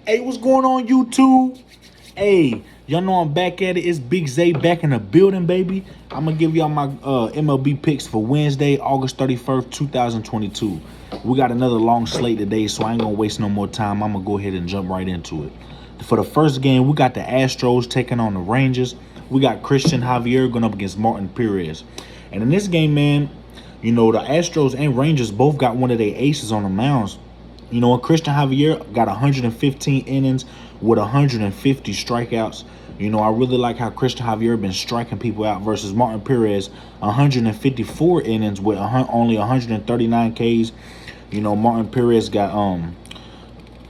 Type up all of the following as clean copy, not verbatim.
Hey, what's going on, YouTube? Hey, y'all know I'm back at it. It's Big Zay back in the building, baby. I'm gonna give y'all my MLB picks for Wednesday, August 31st, 2022. We got another long slate today, so I ain't gonna waste no more time. I'm gonna go ahead and jump right into it. For the first game, we got the Astros taking on the Rangers. We got Christian Javier going up against Martin Perez. And in this game, man, you know, the Astros and Rangers both got one of their aces on the mounds. You know, Christian Javier got 115 innings with 150 strikeouts. You know, I really like how Christian Javier been striking people out versus Martin Perez, 154 innings with only 139 Ks. You know, Martin Perez got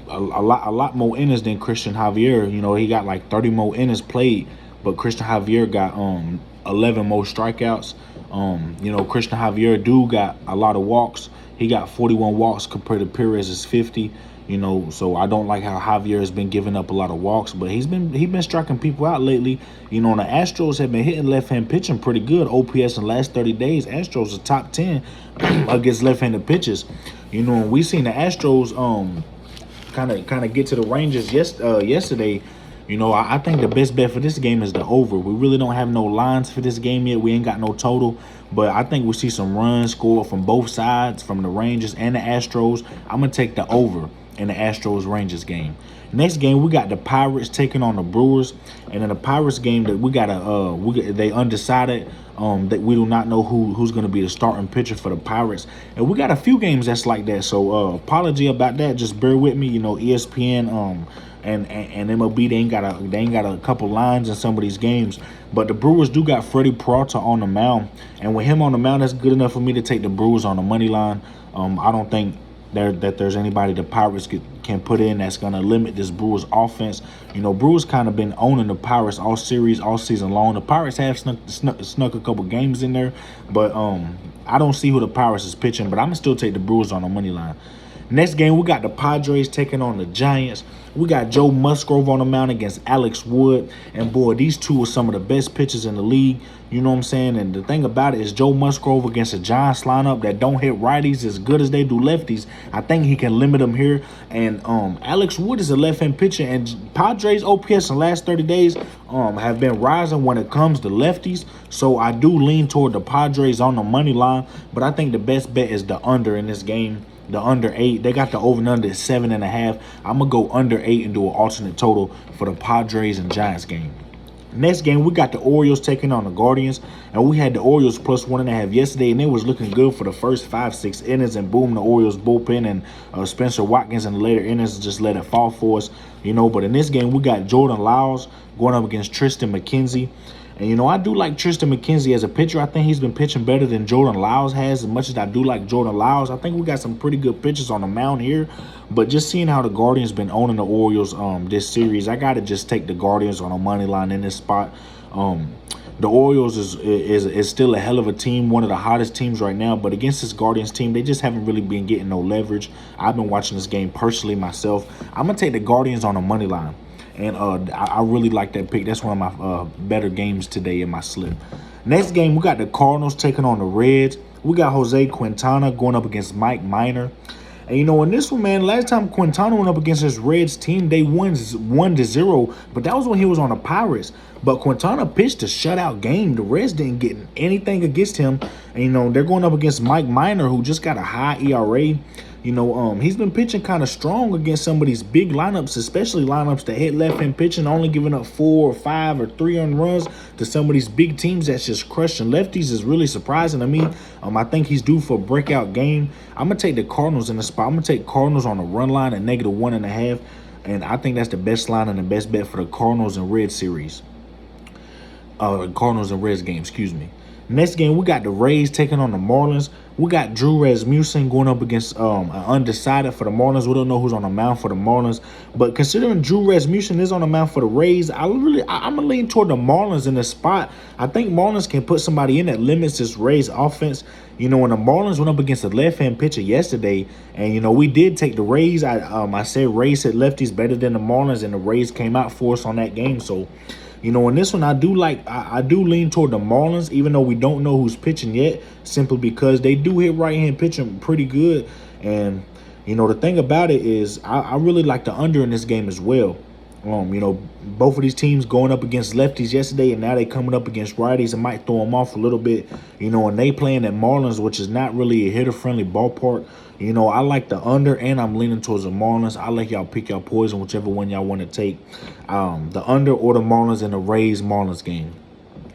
a lot more innings than Christian Javier. You know, he got like 30 more innings played, but Christian Javier got 11 more strikeouts. You know, Christian Javier got a lot of walks. He got 41 walks compared to Perez's 50. You know, so I don't like how Javier has been giving up a lot of walks, but he's been striking people out lately. You know, and the Astros have been hitting left-hand pitching pretty good. OPS in the last 30 days, Astros are top 10 against left-handed pitches. You know, and we seen the Astros kind of get to the Rangers yesterday. You know, I think the best bet for this game is the over. We really don't have no lines for this game yet. We ain't got no total. But I think we'll see some runs scored from both sides, from the Rangers and the Astros. I'm going to take the over in the Astros-Rangers game. Next game, we got the Pirates taking on the Brewers. And in the Pirates game, that they undecided. That we do not know who's going to be the starting pitcher for the Pirates. And we got a few games that's like that. So apology about that. Just bear with me. You know, ESPN and MLB, they ain't got a couple lines in some of these games. But the Brewers do got Freddie Peralta on the mound, and with him on the mound, that's good enough for me to take the Brewers on the money line. I don't think that there's anybody the Pirates can put in that's going to limit this Brewers offense. You know, Brewers kind of been owning the Pirates all season long. The Pirates have snuck a couple games in there, but I don't see who the Pirates is pitching, but I'm going to still take the Brewers on the money line. Next game, we got the Padres taking on the Giants. We got Joe Musgrove on the mound against Alex Wood. And, boy, these two are some of the best pitchers in the league. You know what I'm saying? And the thing about it is Joe Musgrove against a Giants lineup that don't hit righties as good as they do lefties. I think he can limit them here. And Alex Wood is a left-hand pitcher. And Padres OPS in the last 30 days have been rising when it comes to lefties. So I do lean toward the Padres on the money line. But I think the best bet is the under in this game. The under 8. They got the over and under at 7.5. I'm going to go under 8 and do an alternate total for the Padres and Giants game. Next game, we got the Orioles taking on the Guardians. And we had the Orioles plus 1.5 yesterday, and it was looking good for the first 5-6 innings. And boom, the Orioles bullpen and Spencer Watkins in the later innings just let it fall for us. You know, but in this game, we got Jordan Lyles going up against Tristan McKenzie. And, you know, I do like Tristan McKenzie as a pitcher. I think he's been pitching better than Jordan Lyles has. As much as I do like Jordan Lyles, I think we got some pretty good pitchers on the mound here. But just seeing how the Guardians been owning the Orioles this series, I got to just take the Guardians on a money line in this spot. The Orioles is still a hell of a team, one of the hottest teams right now. But against this Guardians team, they just haven't really been getting no leverage. I've been watching this game personally myself. I'm going to take the Guardians on a money line. And I really like that pick. That's one of my better games today in my slip. Next game, we got the Cardinals taking on the Reds. We got Jose Quintana going up against Mike Minor. And, you know, in this one, man, last time Quintana went up against this Reds team, they won 1-0. But that was when he was on the Pirates. But Quintana pitched a shutout game. The Reds didn't get anything against him. And, you know, they're going up against Mike Minor, who just got a high ERA. You know, he's been pitching kind of strong against some of these big lineups, especially lineups that hit left-hand pitching, only giving up 4 or 5 or 3 earned runs to some of these big teams that's just crushing lefties is really surprising to me. I think he's due for a breakout game. I'm going to take the Cardinals in the spot. I'm going to take Cardinals on the run line at -1.5, and I think that's the best line and the best bet for the Cardinals and Reds series. Cardinals and Reds game, excuse me. Next game, we got the Rays taking on the Marlins. We got Drew Rasmussen going up against an undecided for the Marlins. We don't know who's on the mound for the Marlins. But considering Drew Rasmussen is on the mound for the Rays, I'm going to lean toward the Marlins in this spot. I think Marlins can put somebody in that limits this Rays offense. You know, when the Marlins went up against a left-hand pitcher yesterday, and, you know, we did take the Rays. I said Rays hit lefties better than the Marlins, and the Rays came out for us on that game. So, you know, in this one, I do lean toward the Marlins, even though we don't know who's pitching yet, simply because they do hit right-hand pitching pretty good. And The thing about it is I really like the under in this game as well. Both of these teams going up against lefties yesterday, and now they coming up against righties. It might throw them off a little bit, and they playing at Marlins, which is not really a hitter-friendly ballpark. I like the under, and I'm leaning towards the Marlins. I let y'all pick your poison, whichever one y'all want to take, the under or the Marlins in the Rays Marlins game.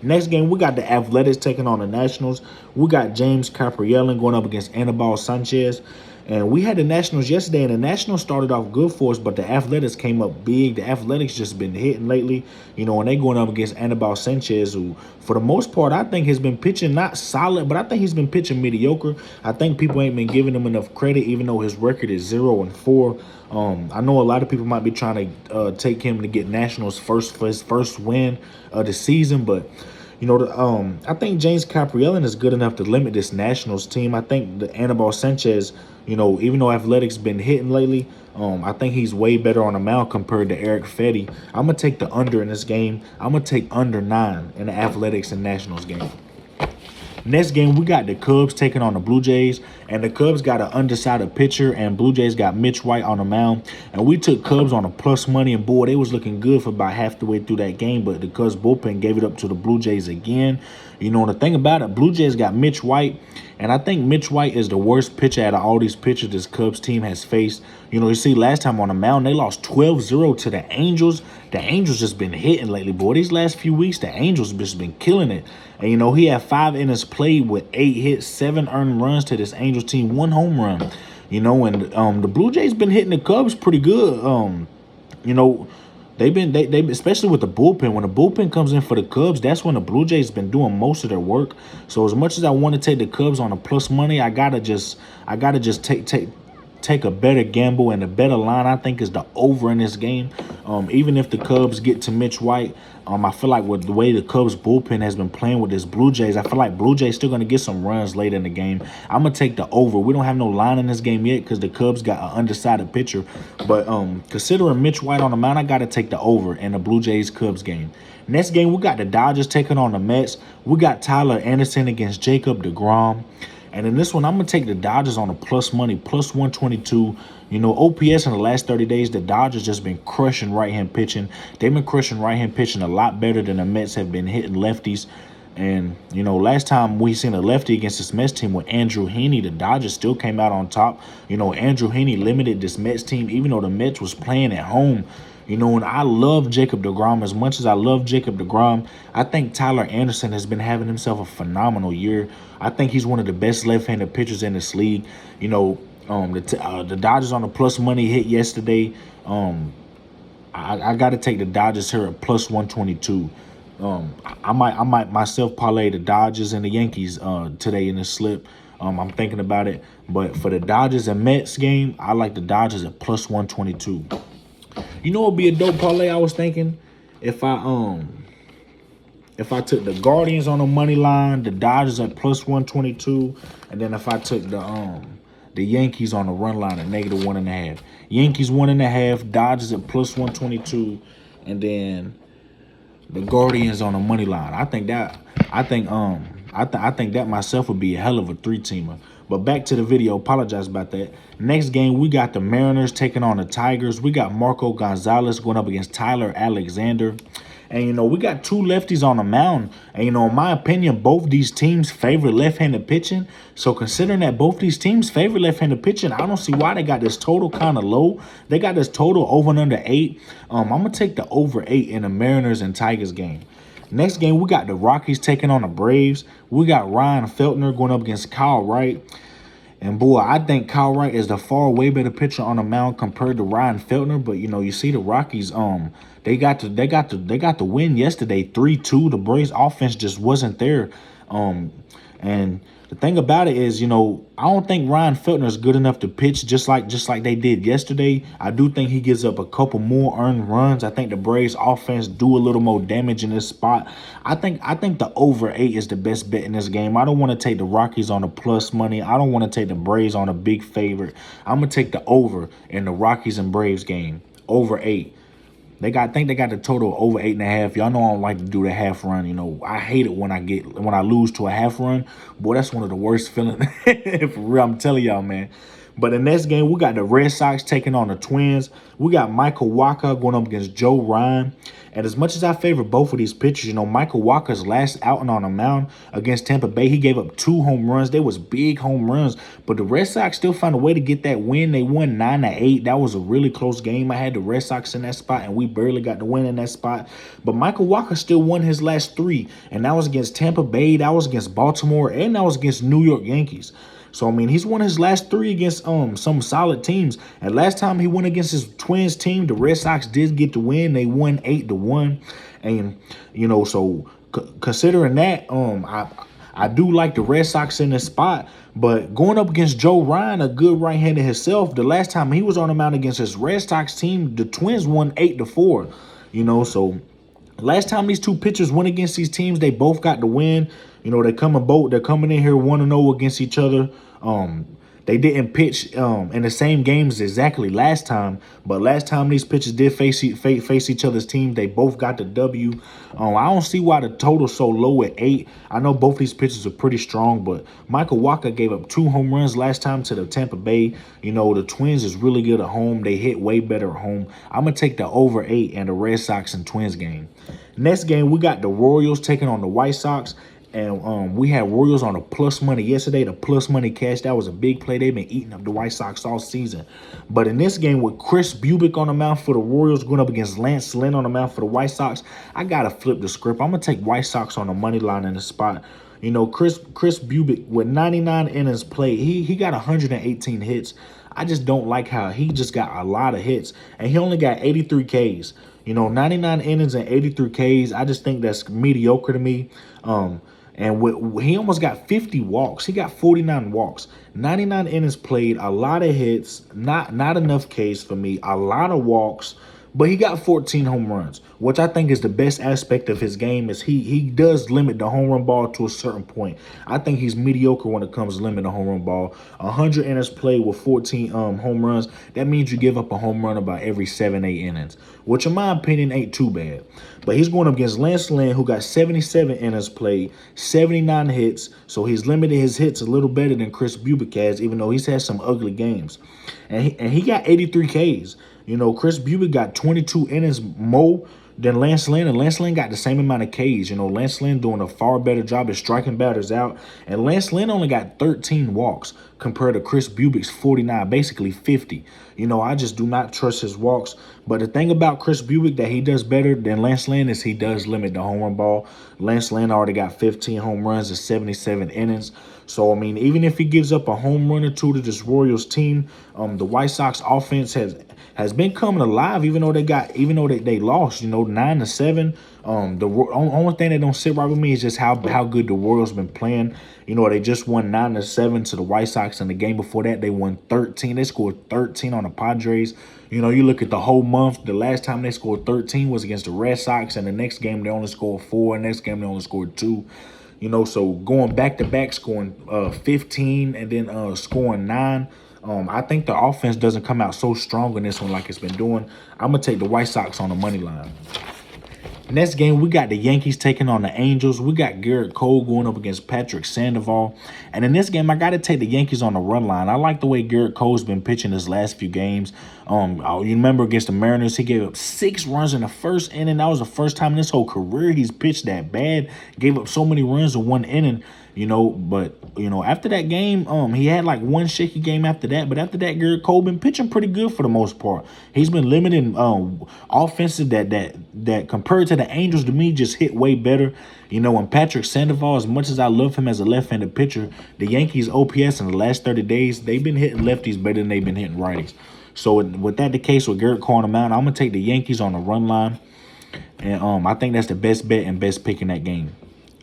Next game, we got the Athletics taking on the Nationals. We got James Caprielli going up against Anibal Sanchez. And we had the Nationals yesterday, and the Nationals started off good for us, but the Athletics came up big. The Athletics just been hitting lately, and they going up against Anibal Sanchez, who, for the most part, I think has been pitching not solid, but I think he's been pitching mediocre. I think people ain't been giving him enough credit, even though his record is 0-4. I know a lot of people might be trying to take him to get Nationals for his first win of the season, but I think James Caprielli is good enough to limit this Nationals team. I think the Anibal Sanchez, even though Athletics been hitting lately, I think he's way better on the mound compared to Erick Fedde. I'm going to take the under in this game. I'm going to take under 9 in the Athletics and Nationals game. Next game, we got the Cubs taking on the Blue Jays, and the Cubs got an undecided pitcher, and Blue Jays got Mitch White on the mound. And we took Cubs on a plus money, and boy, they was looking good for about half the way through that game, but the Cubs bullpen gave it up to the Blue Jays again. The thing about it, Blue Jays got Mitch White, and I think Mitch White is the worst pitcher out of all these pitchers this Cubs team has faced. You see, last time on the mound, they lost 12-0 to the Angels. The Angels just been hitting lately, boy. These last few weeks, the Angels just been killing it. And, he had 5 innings played with 8 hits, 7 earned runs to this Angels team, 1 home run. And the Blue Jays been hitting the Cubs pretty good. They especially with the bullpen. When the bullpen comes in for the Cubs, that's when the Blue Jays been doing most of their work. So as much as I want to take the Cubs on a plus money, I gotta just take a better gamble, and a better line I think is the over in this game. Even if the Cubs get to Mitch White, I feel like with the way the Cubs bullpen has been playing with this Blue Jays, I feel like Blue Jays still going to get some runs later in the game. I'm going to take the over. We don't have no line in this game yet because the Cubs got an undecided pitcher. But considering Mitch White on the mound, I got to take the over in the Blue Jays-Cubs game. Next game, we got the Dodgers taking on the Mets. We got Tyler Anderson against Jacob deGrom. And in this one, I'm going to take the Dodgers on a plus money, plus 122. OPS in the last 30 days, the Dodgers just been crushing right-hand pitching. They've been crushing right-hand pitching a lot better than the Mets have been hitting lefties. And, last time we seen a lefty against this Mets team with Andrew Heaney, the Dodgers still came out on top. Andrew Heaney limited this Mets team, even though the Mets was playing at home. And I love Jacob deGrom. As much as I love Jacob deGrom, I think Tyler Anderson has been having himself a phenomenal year. I think he's one of the best left-handed pitchers in this league. The Dodgers on the plus money hit yesterday. I got to take the Dodgers here at plus 122. I might myself parlay the Dodgers and the Yankees today in this slip. I'm thinking about it. But for the Dodgers and Mets game, I like the Dodgers at plus 122. It would be a dope parlay, I was thinking, if I took the Guardians on the money line, the Dodgers at plus 122, and then if I took the Yankees on the run line at negative 1.5. Yankees 1.5, Dodgers at plus 122, and then the Guardians on the money line. I think that myself would be a hell of a 3-teamer. But back to the video. Apologize about that. Next game, we got the Mariners taking on the Tigers. We got Marco Gonzalez going up against Tyler Alexander. And, we got 2 lefties on the mound. And, in my opinion, both these teams favor left-handed pitching. So, considering that both these teams favor left-handed pitching, I don't see why they got this total kind of low. They got this total over and under 8. I'm going to take the over 8 in the Mariners and Tigers game. Next game, we got the Rockies taking on the Braves. We got Ryan Feltner going up against Kyle Wright. And boy, I think Kyle Wright is the far way better pitcher on the mound compared to Ryan Feltner. But you see the Rockies, they got the win yesterday, 3-2. The Braves offense just wasn't there. And the thing about it is, I don't think Ryan Feltner is good enough to pitch just like they did yesterday. I do think he gives up a couple more earned runs. I think the Braves offense do a little more damage in this spot. I think the over 8 is the best bet in this game. I don't want to take the Rockies on the plus money. I don't want to take the Braves on a big favorite. I'm going to take the over in the Rockies and Braves game. Over 8. I think they got the total over 8.5. Y'all know I don't like to do the half run. I hate it when I lose to a half run. Boy, that's one of the worst feelings. For real, I'm telling y'all, man. But the next game, we got the Red Sox taking on the Twins. We got Michael Wacha going up against Joe Ryan. And as much as I favor both of these pitchers, you know, Michael Walker's last outing on a mound against Tampa Bay, he gave up 2 home runs. They was big home runs, but the Red Sox still found a way to get that win. They won 9-8. That was a really close game. I had the Red Sox in that spot, and we barely got the win in that spot. But Michael Walker still won his last 3, and that was against Tampa Bay, that was against Baltimore, and that was against New York Yankees. So, I mean, he's won his last 3 against some solid teams. And last time he went against his Twins team, the Red Sox did get the win. They won 8-1. And, you know, so considering that, I do like the Red Sox in this spot. But going up against Joe Ryan, a good right-hander himself, the last time he was on the mound against his Red Sox team, the Twins won 8-4. You know, so last time these two pitchers went against these teams, they both got the win. You know, they're coming in here 1-0 against each other. They didn't pitch in the same games exactly last time, but last time these pitchers did face each other's teams, they both got the W. I don't see why the total's so low at 8. I know both these pitchers are pretty strong, but Michael Wacha gave up 2 home runs last time to the Tampa Bay. You know, the Twins is really good at home. They hit way better at home. I'm going to take the over 8 and the Red Sox and Twins game. Next game, we got the Royals taking on the White Sox. And we had Royals on a plus money yesterday. The plus money cash, that was a big play. They've been eating up the White Sox all season. But in this game with Kris Bubic on the mound for the Royals going up against Lance Lynn on the mound for the White Sox, I got to flip the script. I'm going to take White Sox on the money line in the spot. You know, Kris Bubic with 99 innings played, he got 118 hits. I just don't like how he just got a lot of hits. And he only got 83 Ks. You know, 99 innings and 83 Ks, I just think that's mediocre to me. And he almost got 50 walks. He got 49 walks, 99 innings played, a lot of hits, not enough Ks for me, a lot of walks. But he got 14 home runs, which I think is the best aspect of his game is he does limit the home run ball to a certain point. I think he's mediocre when it comes to limiting the home run ball. 100 innings played with 14 home runs. That means you give up a home run about every 7-8 innings, which in my opinion ain't too bad. But he's going up against Lance Lynn, who got 77 innings played, 79 hits. So he's limited his hits a little better than Kris Bubic has, even though he's had some ugly games. And he got 83 Ks. You know, Kris Bubic got 22 innings more than Lance Lynn, and Lance Lynn got the same amount of Ks. You know, Lance Lynn doing a far better job at striking batters out, and Lance Lynn only got 13 walks compared to Kris Bubic's 49, basically 50. You know, I just do not trust his walks. But the thing about Kris Bubic that he does better than Lance Lynn is he does limit the home run ball. Lance Lynn already got 15 home runs in 77 innings. So, I mean, even if he gives up a home run or 2 to this Royals team, the White Sox offense has been coming alive, even though they lost, you know, 9-7. The only thing that don't sit right with me is just how good the Royals been playing. You know, they just won 9-7 to the White Sox, and the game before that they won 13. They scored 13 on the Padres. You know, you look at the whole month, the last time they scored 13 was against the Red Sox, and the next game they only scored 4, and next game they only scored 2. You know, so going back-to-back, scoring 15 and then scoring 9. I think the offense doesn't come out so strong in this one like it's been doing. I'm going to take the White Sox on the money line. Next game, we got the Yankees taking on the Angels. We got Garrett Cole going up against Patrick Sandoval. And in this game, I got to take the Yankees on the run line. I like the way Garrett Cole's been pitching his last few games. You remember against the Mariners, he gave up 6 runs in the first inning. That was the first time in his whole career he's pitched that bad. Gave up so many runs in 1 inning. You know, but, you know, after that game, he had like 1 shaky game after that. But after that, Garrett Cole been pitching pretty good for the most part. He's been limiting offenses that compared to the Angels, to me, just hit way better. You know, and Patrick Sandoval, as much as I love him as a left-handed pitcher, the Yankees OPS in the last 30 days, they've been hitting lefties better than they've been hitting righties. So with that the case with Garrett Cole on the mound, I'm going to take the Yankees on the run line. And I think that's the best bet and best pick in that game.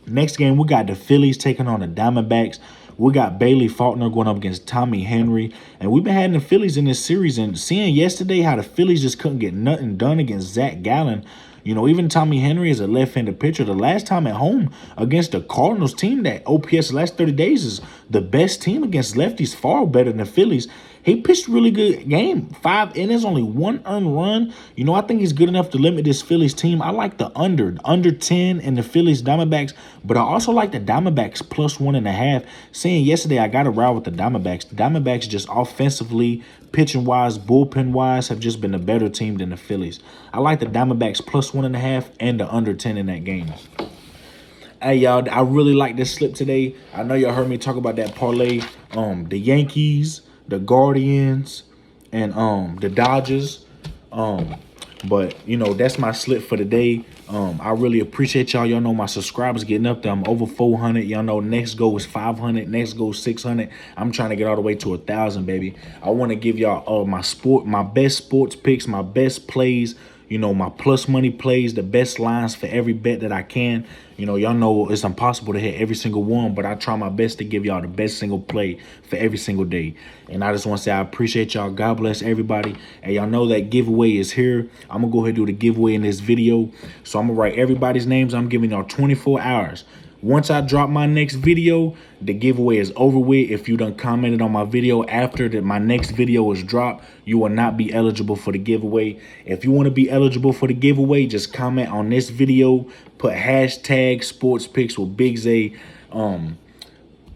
Next game, we got the Phillies taking on the Diamondbacks. We got Bailey Faulkner going up against Tommy Henry. And we've been having the Phillies in this series. And seeing yesterday how the Phillies just couldn't get nothing done against Zach Gallen. You know, even Tommy Henry is a left-handed pitcher. The last time at home against the Cardinals team that OPS the last 30 days is the best team against lefties, far better than the Phillies. He pitched a really good game. 5 innings, only 1 earned run. You know, I think he's good enough to limit this Phillies team. I like the under 10 in the Phillies Diamondbacks, but I also like the Diamondbacks plus 1.5. Saying yesterday, I got to ride with the Diamondbacks. The Diamondbacks just offensively, pitching wise, bullpen wise, have just been a better team than the Phillies. I like the Diamondbacks plus 1.5 and the under 10 in that game. Hey, y'all, I really like this slip today. I know y'all heard me talk about that parlay. The Yankees, the Guardians, and the Dodgers. But, you know, that's my slip for the day. I really appreciate y'all. Y'all know my subscribers getting up there. I'm over 400. Y'all know next goal is 500. Next goal is 600. I'm trying to get all the way to 1,000, baby. I want to give y'all my best sports picks, my best plays, you know, my plus money plays, the best lines for every bet that I can. You know, y'all know it's impossible to hit every single one, but I try my best to give y'all the best single play for every single day. And I just want to say I appreciate y'all. God bless everybody. And y'all know that giveaway is here. I'm going to go ahead and do the giveaway in this video. So I'm going to write everybody's names. I'm giving y'all 24 hours. Once I drop my next video, the giveaway is over with. If you done commented on my video after that my next video is dropped, you will not be eligible for the giveaway. If you want to be eligible for the giveaway, just comment on this video, put hashtag sports picks with Big Zay.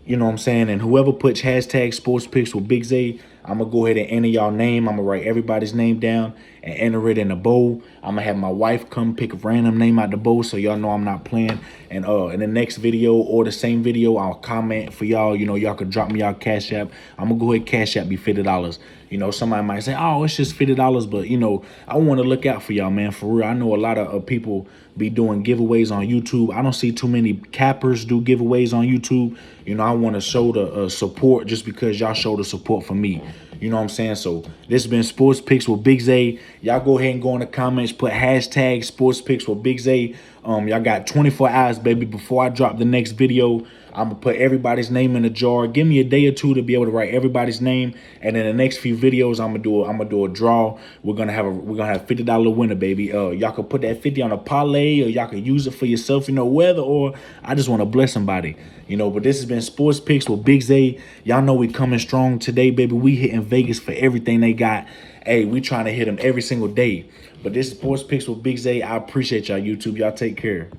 You know what I'm saying? And whoever puts hashtag sports picks with Big Zay, I'm going to go ahead and enter y'all name. I'm going to write everybody's name down and enter it in the bowl. I'm going to have my wife come pick a random name out the bowl so y'all know I'm not playing. And in the next video or the same video, I'll comment for y'all. You know, y'all could drop me y'all Cash App. I'm going to go ahead Cash App be $50. You know, somebody might say, oh, it's just $50. But, you know, I want to look out for y'all, man, for real. I know a lot of people be doing giveaways on YouTube. I don't see too many cappers do giveaways on YouTube. You know, I want to show the support just because y'all show the support for me. You know what I'm saying? So this has been Sports Picks with Big Zay. Y'all go ahead and go in the comments, put hashtag Sports Picks with Big Zay. Y'all got 24 hours, baby, before I drop the next video. I'm gonna put everybody's name in a jar. Give me a day or two to be able to write everybody's name, and in the next few videos, I'm gonna do a draw. We're gonna have $50 winner, baby. Y'all can put that 50 on a parlay, or y'all can use it for yourself, you know, whether or I just want to bless somebody, you know. But this has been Sports Picks with Big Zay. Y'all know we coming strong today, baby. We hitting Vegas for everything they got. Hey, we trying to hit them every single day. But this is Sports Picks with Big Zay. I appreciate y'all, YouTube. Y'all take care.